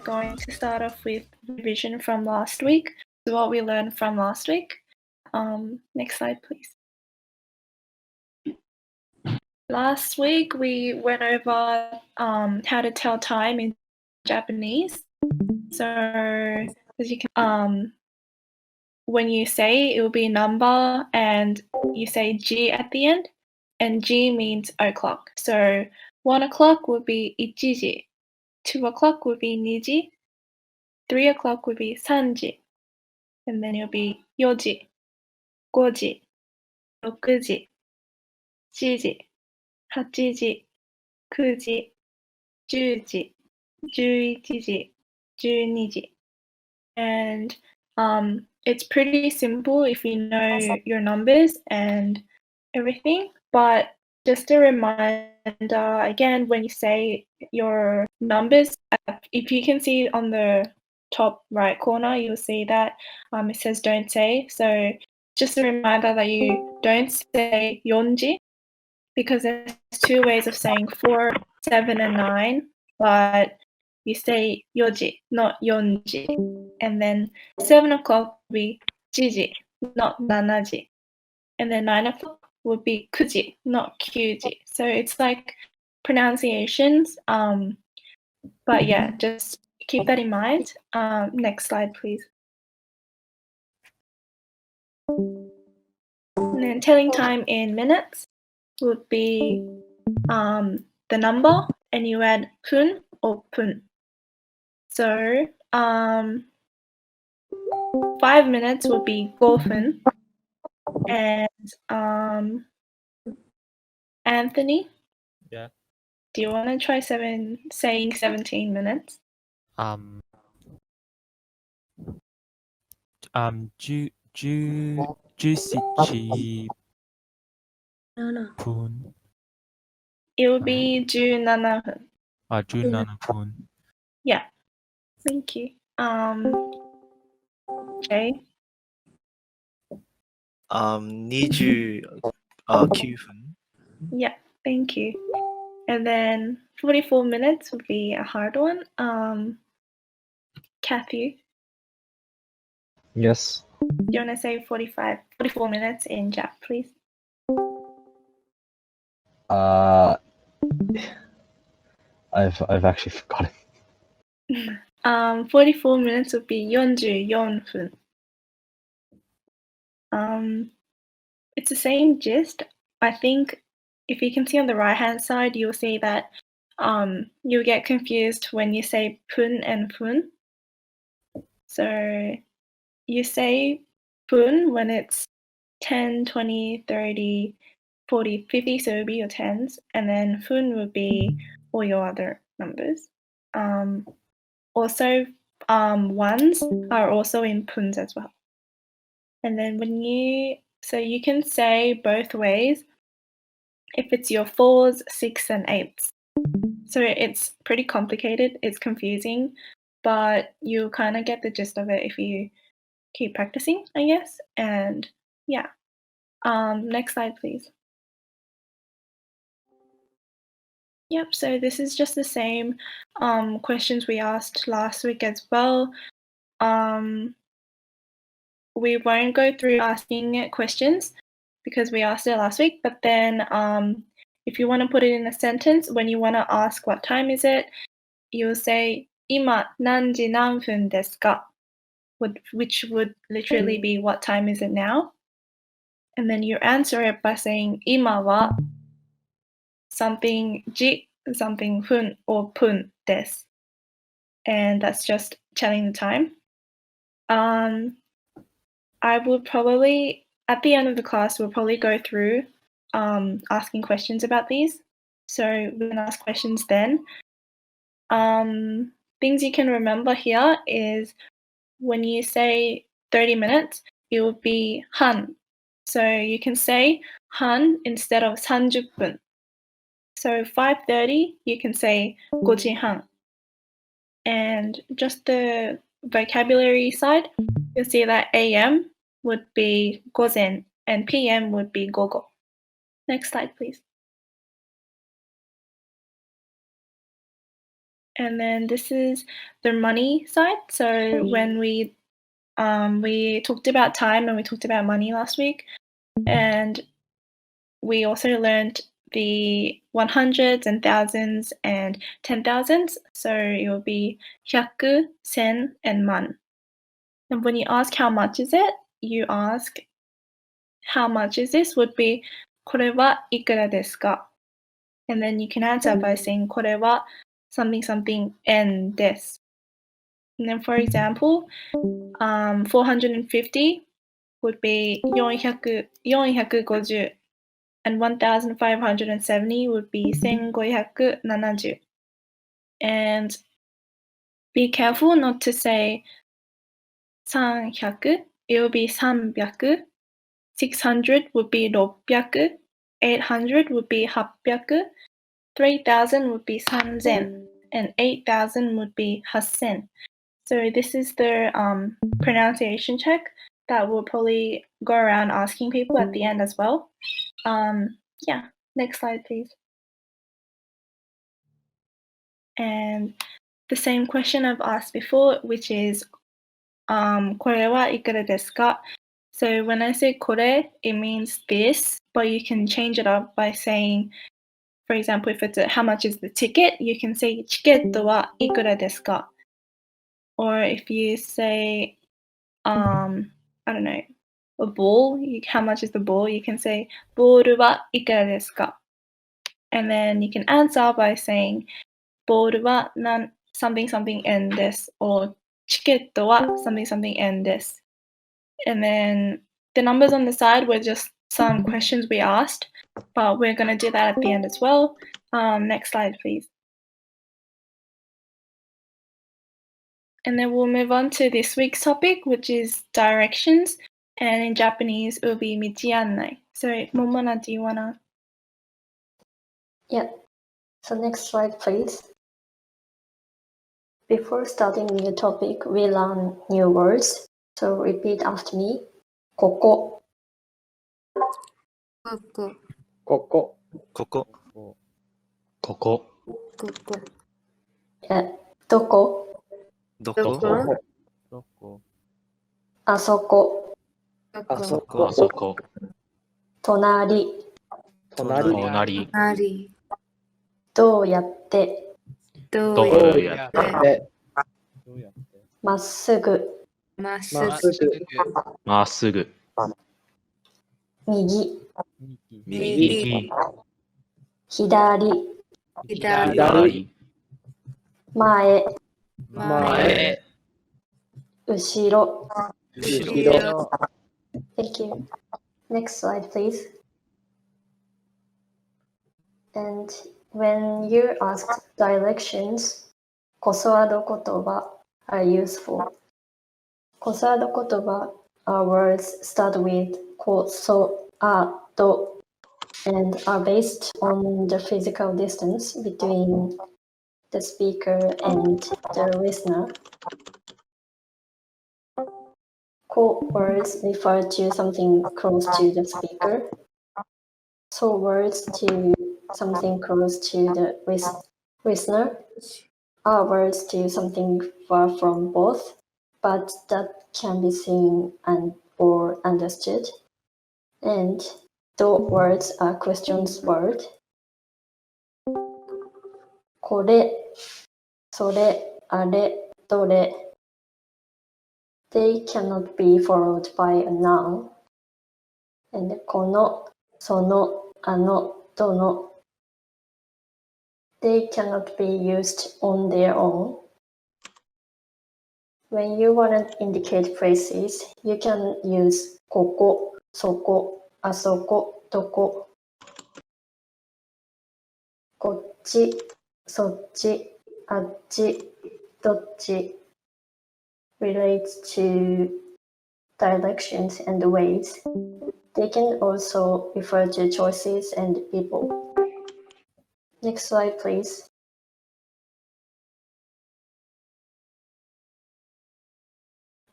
going to start off with revision from last week. So what we learned from last week. Next slide, please. Last week we went over how to tell time in Japanese. So as you can, when you say, it will be number and you say G at the end, and G means o'clock. So 1 o'clock would be ichiji, 2 o'clock would be niji, 3 o'clock would be sanji, and then it'll be yoji, goji, 6時、7時、8時、9時、10時、11時、12時. And it's pretty simple if you know your numbers and everything, but just a reminder again, when you say your numbers, if you can see on the top right corner, you'll see that it says don't say. So just a reminder that you don't say yonji, because there's two ways of saying 4, 7, and 9, but you say yoji, not yonji. And then 7 o'clock would be jiji, not nanaji. And then 9 o'clock would be kuji, not kyuji. So it's like pronunciations. But yeah, just keep that in mind. Next slide, please. And then telling time in minutes would be the number, and you add pun or pun. So 5 minutes would be 5分, and Anthony, Yeah. do you want to try saying 17 minutes? 17分。 It would be 17分. 17分。 Yeah, thank you. Jay? 29分。 Yeah, thank you. And then 44 minutes would be a hard one. Kathy, Yes. do you want to say 44 minutes in Jap, please? I've actually forgotten. 44 minutes would be 44分. It's the same gist. I think if you can see on the right-hand side, you'll see that you'll get confused when you say pun and fun. So you say pun when it's 10, 20, 30, 40, 50, so it would be your tens, and then fun would be all your other numbers. Also, ones are also in puns as well. And then so you can say both ways if it's your 4s, 6s, and 8s. So it's pretty complicated, it's confusing, but you'll kind of get the gist of it if you keep practicing, I guess. And yeah. Next slide, please. Yep, so this is just the same questions we asked last week as well. We won't go through asking questions because we asked it last week, but then if you want to put it in a sentence, when you want to ask what time is it, you'll say 今何時何分ですか? Which would literally be what time is it now? And then you answer it by saying 今は something 時 something 分 or 分です. And that's just telling the time. I will probably, at the end of the class, we'll probably go through asking questions about these. So we can ask questions then. Things you can remember here is when you say 30 minutes, it will be han. So you can say han instead of 30分. So 5:30, you can say 5時半. And just the vocabulary side, you'll see that AM would be 午前 and PM would be 午後. Next slide, please. And then this is the money side. So when we talked about time and we talked about money last week, and we also learned the 100s and thousands and 10,000s. So it will be 100, 1000, and man. And when you ask how much is it, you ask how much is this would be これはいくらですか? And then you can answer by saying これは something something and this. And then for example, 450 would be 450 and 1570 would be 1570. And be careful not to say 300, it will be 300. 600 would be 600, 800 would be 800, 3,000 would be 3,000, and 8,000 would be 8,000. So this is the pronunciation check that we'll probably go around asking people at the end as well. Yeah, next slide, please. And the same question I've asked before, which is これはいくらですか? So when I say これ, it means this, but you can change it up by saying, for example, if it's how much is the ticket, you can say チケットはいくらですか? Or if you say, I don't know, a ball, how much is the ball? You can say ボールはいくらですか? And then you can answer by saying ボールはsomething something and this, or チケットは something something and this. And then the numbers on the side were just some questions we asked, but we're going to do that at the end as well. Next slide, please. And then we'll move on to this week's topic, which is directions. And in Japanese, it will be 道案内. So, Momona, do you want to? Yeah. So next slide, please. Before starting the topic, we learn new words. So repeat after me. ここ、ここ、ここ、ここ、ここ、ここ、どこ、どこ、どこ、どこ、あそこ、どあそこ、こ、あそこ、隣、隣、隣、隣、どうやって、どうどうやっ、やってで、どうやってまっすぐ、まっすまっすぐ、まっすぐ、右、右、左、左、左、前、前、後ろ。後ろ。 Thank you. Next slide, please. And when you're asked directions, こそあど言葉 are useful. こそあど言葉 are words start with こそあど and are based on the physical distance between the speaker and the listener. Ko words refer to something close to the speaker. So words to something close to the listener are words to something far from both, but that can be seen and or understood. And the words are questions word. これ、それ、あれ、どれ They cannot be followed by a noun. And この、その、あの、どの They cannot be used on their own. When you want to indicate places, you can use ここ、そこ、あそこ、どこ。こっち、そっち、あっち、どっち relates to directions and ways. They can also refer to choices and people. Next slide, please.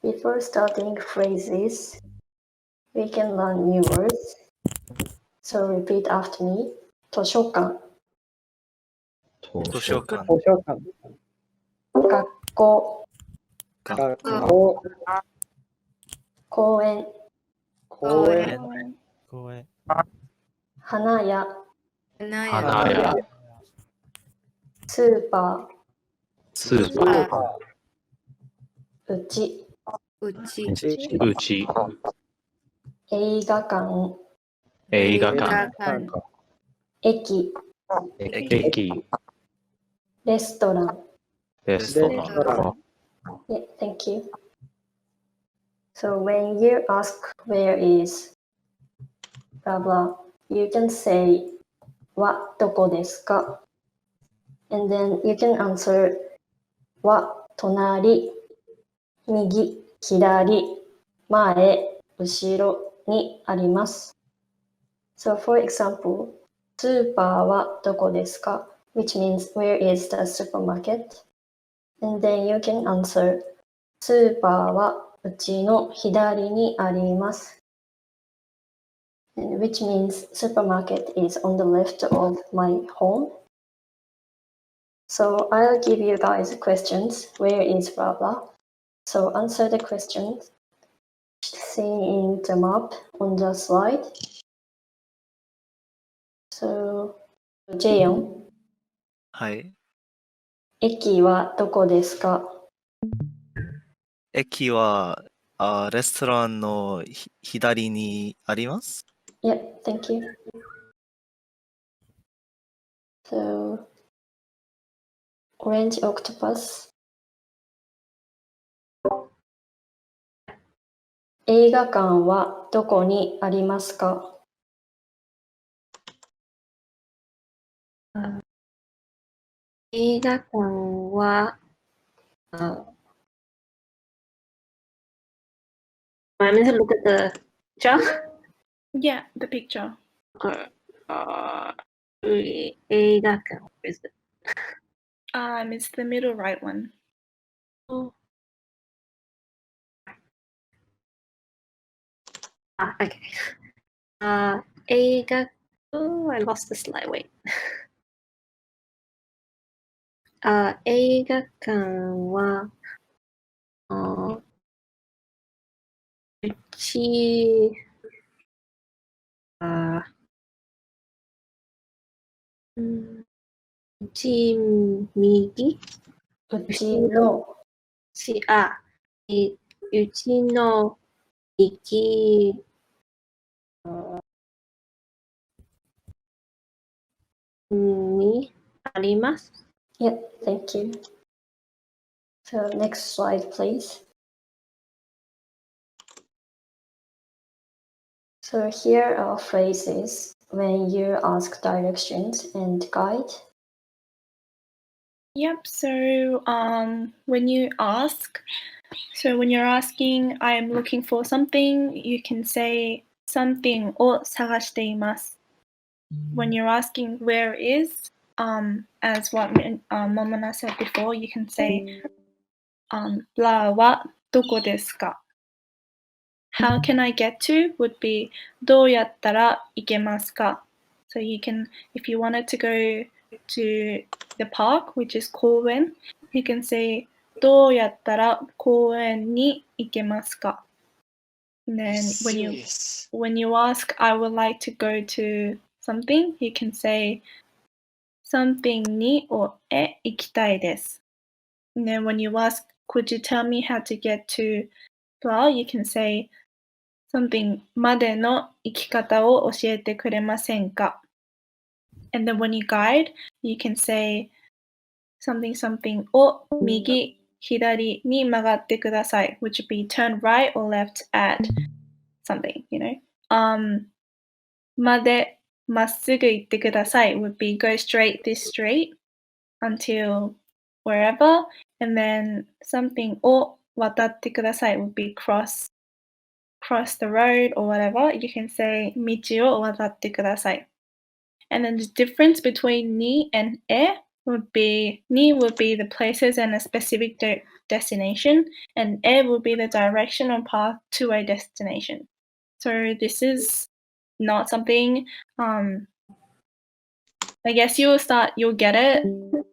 Before starting phrases, we can learn new words. So repeat after me. 図書館、図書館、図書館、学校、学校、公園、公園、公園、花屋、花花屋、屋、スーパスースパー、ーパー、うち、うち、ー、うち、映画館、映画映画館、館、駅、駅、レストラン。レストラン。 Yeah, thank you. So when you ask where is blah blah, you can say what どこですか? And then you can answer what 隣、右、左、前、後ろにあります。So for example, スーパーはどこですか? Which means where is the supermarket? And then you can answer スーパーはうちの左にあります。Which means supermarket is on the left of my home. So I'll give you guys questions. Where is blah blah? So answer the questions seeing the map on the slide. So, Jaeyoung, はい。駅はどこですか? 駅はレストランの左にあります。Yeah, thank you. So, Orange Octopus. 映画館はどこにありますか? 映画館は、I mean to look at the picture. Yeah, the picture. 映画館 is it? It's the middle right one. Okay. 映画 Oh, I lost the slide. Wait. 映画館は、うち、うち右うちのうちの右にあります。Yeah, thank you. So next slide, please. So here are phrases when you ask directions and guide. Yep. So when you're asking, I'm looking for something, you can say something を探しています. When you're asking where is, as what Momona said before, you can say blah はどこですか? How can I get to would be どうやったら行けますか? So you can, if you wanted to go to the park, which is 公園, you can say どうやったら公園に行けますか? And then when you ask, I would like to go to something, you can say something にをへ行きたいです. And then when you ask, could you tell me how to get to blah, you can say something までの行き方を教えてくれませんか? And then when you guide, you can say something something を右、左に曲がってください, which would be turn right or left at something, you know. までまっすぐ行ってください would be go straight this street until wherever, and then something を渡ってください would be cross the road or whatever. You can say 道を渡ってください. And then the difference between ni and would be ni would be the places and a specific destination, and would be the direction or path to a destination. So this is not something I guess you'll get it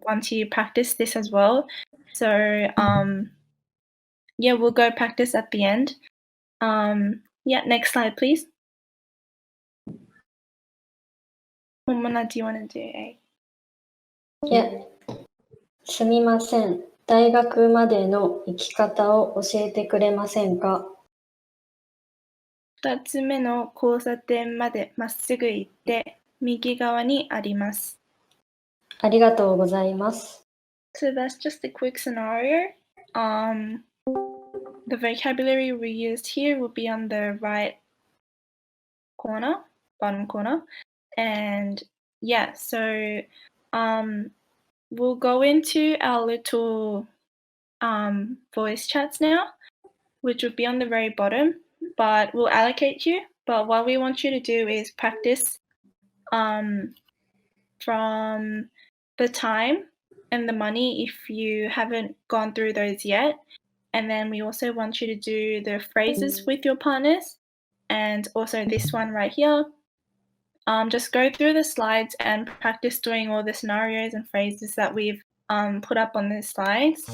once you practice this as well. So yeah, we'll go practice at the end. Yeah, next slide, please. Momona, do you want to do A? Yeah. すみません。大学までの行き方を教えてくれませんか？2つ目の交差点までまっすぐ行って右側にあります。ありがとうございます。So that's just a quick scenario. The vocabulary we used here will be on the right corner, bottom corner. And yeah, so we'll go into our little voice chats now, which will be on the very bottom, but we'll allocate you. But what we want you to do is practice from the time and the money if you haven't gone through those yet. And then we also want you to do the phrases with your partners and also this one right here. Just go through the slides and practice doing all the scenarios and phrases that we've put up on the slides.